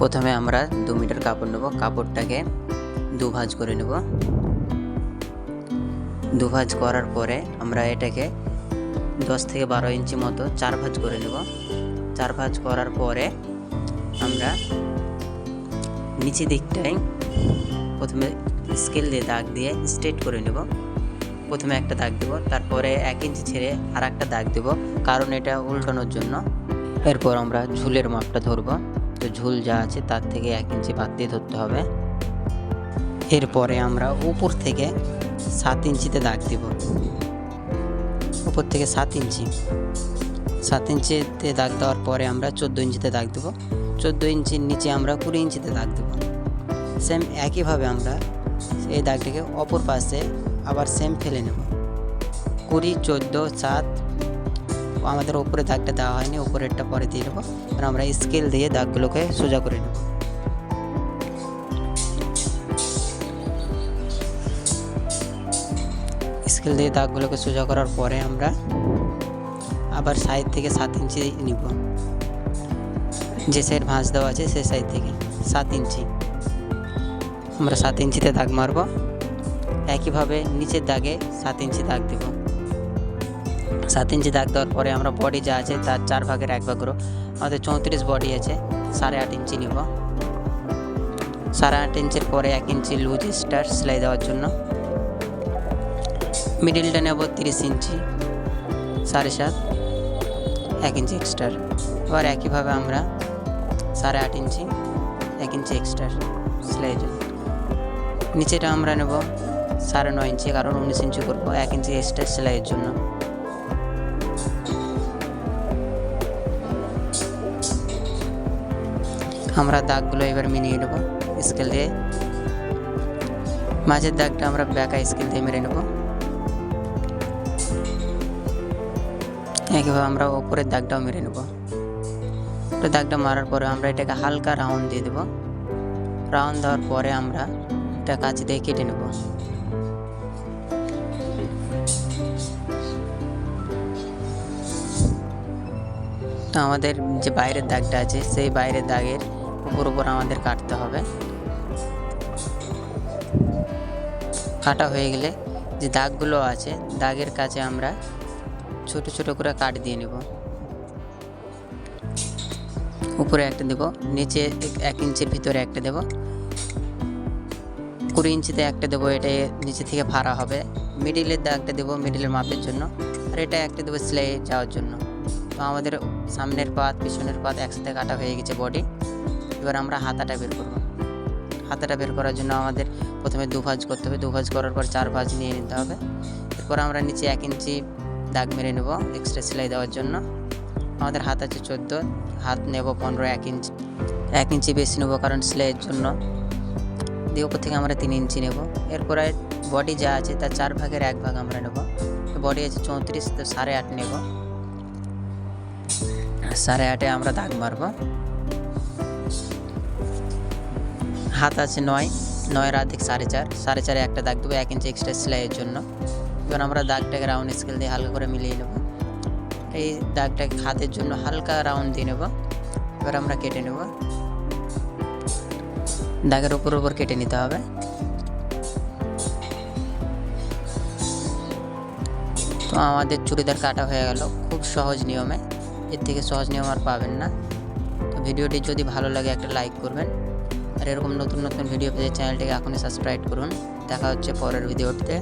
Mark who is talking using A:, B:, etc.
A: প্রথমে আমরা 2 মিটার কাপড় নেব, কাপড়টাকে দুভাঁজ করে নেব। দুভাঁজ করার পরে আমরা এটাকে 10 থেকে 12 ইঞ্চি মতো 4 ভাঁজ করে নেব। 4 ভাঁজ করার পরে আমরা নিচে দিকটায় প্রথমে স্কেল দিয়ে দাগ দিয়ে স্ট্রেট করে নেব। প্রথমে একটা দাগ দেব, তারপরে 1 ইঞ্চি ছেড়ে আর একটা দাগ দেব, কারণ এটা উল্টানোর জন্য। এরপর আমরা ঝুলের মাপটা ধরব। তো ঝুল যা আছে তার থেকে 1 ইঞ্চি বাদ দিয়ে ধরতে হবে। এরপরে আমরা উপর থেকে 7 ইঞ্চিতে দাগ দেব। উপর থেকে 7 ইঞ্চিতে দাগ দেওয়ার পরে আমরা 14 ইঞ্চিতে দাগ দেব। 14 ইঞ্চির নিচে আমরা 20 ইঞ্চিতে দাগ দেব। সেম একইভাবে আমরা এই দাগটাকে অপর পাশে আবার সেম ফেলে নেব। 20, 14, 7 আমাদের উপরে দাগটা দেওয়া হয়নি, উপরেরটা পরে দিয়ে দেবো। আর আমরা স্কেল দিয়ে দাগগুলোকে সোজা করে নেব। স্কেল দিয়ে দাগগুলোকে সোজা করার পরে আমরা আবার সাইড থেকে 7 ইঞ্চি নিব। যে সাইড ভাঁজ দেওয়া আছে সেই সাইড থেকে 7 ইঞ্চি আমরা 7 ইঞ্চিতে দাগ মারব। একইভাবে নিচের দাগে 7 ইঞ্চি দাগ দেব। 7 ইঞ্চি দাগ দেওয়ার পরে আমরা বডি যা আছে তার 4 ভাগের 1 ভাগ করব। আমাদের 34 বডি আছে, 8.5 ইঞ্চি নিব। 8.5 ইঞ্চির পরে 1 ইঞ্চি লুজ স্টার সেলাই দেওয়ার জন্য। মিডিলটা নেব 30 ইঞ্চি, 7.5, 1 ইঞ্চি এক্সট্রা। এবার একইভাবে আমরা 8.5 ইঞ্চি, 1 ইঞ্চি এক্সট্রা সেলাইয়ের জন্য। নিচেটা আমরা নেব 9.5 ইঞ্চি, কারণ 19 ইঞ্চি করবো, 1 ইঞ্চি এক্সট্রা সেলাইয়ের জন্য। আমরা দাগগুলো এবার মিলিয়ে নেব স্কেল দিয়ে। মাঝের দাগটা আমরা ব্যাকা স্কেল দিয়ে মেরে নেব। একইভাবে আমরা ওপরের দাগটাও মেরে নেব। দাগটা মারার পরে আমরা এটাকে হালকা রাউন্ড দিয়ে দেব। রাউন্ড দেওয়ার পরে আমরা এটা কাঁচি দিয়ে কেটে নেব। তো আমাদের যে বাইরের দাগটা আছে সেই বাইরের দাগের উপর আমাদের কাটতে হবে। কাটা হয়ে গেলে যে দাগগুলো আছে দাগের কাছে আমরা ছোট ছোট করে কাট দিয়ে নেব। উপরে একটা দেব, নিচে 1 ইঞ্চির ভিতরে একটা দেব, 20 ইঞ্চিতে একটা দেবো, এটা নিচে থেকে ফাড়া হবে। মিডিলের দাগটা দেবো মিডিলের মাপের জন্য, আর এটা একটা দেবো সেলাই যাওয়ার জন্য। তো আমাদের সামনের পাত পিছনের পাত একসাথে কাটা হয়ে গেছে বডি। এবার আমরা হাতাটা বের করব। হাতাটা বের করার জন্য আমাদের প্রথমে 2 ভাঁজ করতে হবে। 2 ভাঁজ করার পর 4 ভাঁজ নিয়ে নিতে হবে। এরপর আমরা নিচে 1 ইঞ্চি দাগ মেরে নেব এক্সট্রা সেলাই দেওয়ার জন্য। আমাদের হাত আছে 14, হাত নেব 15, 1 ইঞ্চি বেশি নেব কারণ সেলাইয়ের জন্য। দিয়ে উপর থেকে আমরা 3 ইঞ্চি নেব। এরপরে বডি যা আছে তার 4 ভাগের 1 ভাগ আমরা নেব। বডি আছে 34, তো 8.5 নেব। 8.5-এ আমরা দাগ মারব। হাত আছে 9 আর 4.5, 4.5-এ একটা দাগ দেবো 1 ইঞ্চি এক্সট্রা সেলাইয়ের জন্য। এবার আমরা দাগটাকে রাউন্ড স্কেল দিয়ে হালকা করে মিলিয়ে নেব। এই দাগটাকে হাতের জন্য হালকা রাউন্ড দিয়ে নেব। এবার আমরা কেটে নেব। দাগের উপর কেটে নিতে হবে। তো আমাদের চুড়িদার কাটা হয়ে গেল খুব সহজ নিয়মে। এর থেকে সহজ নিয়ম আর পাবেন না। তো ভিডিওটি যদি ভালো লাগে একটা লাইক করবেন, আর এরকম নতুন নতুন ভিডিও পেতে চ্যানেলটিকে এখনই সাবস্ক্রাইব করুন। দেখা হচ্ছে পরের ভিডিওতে।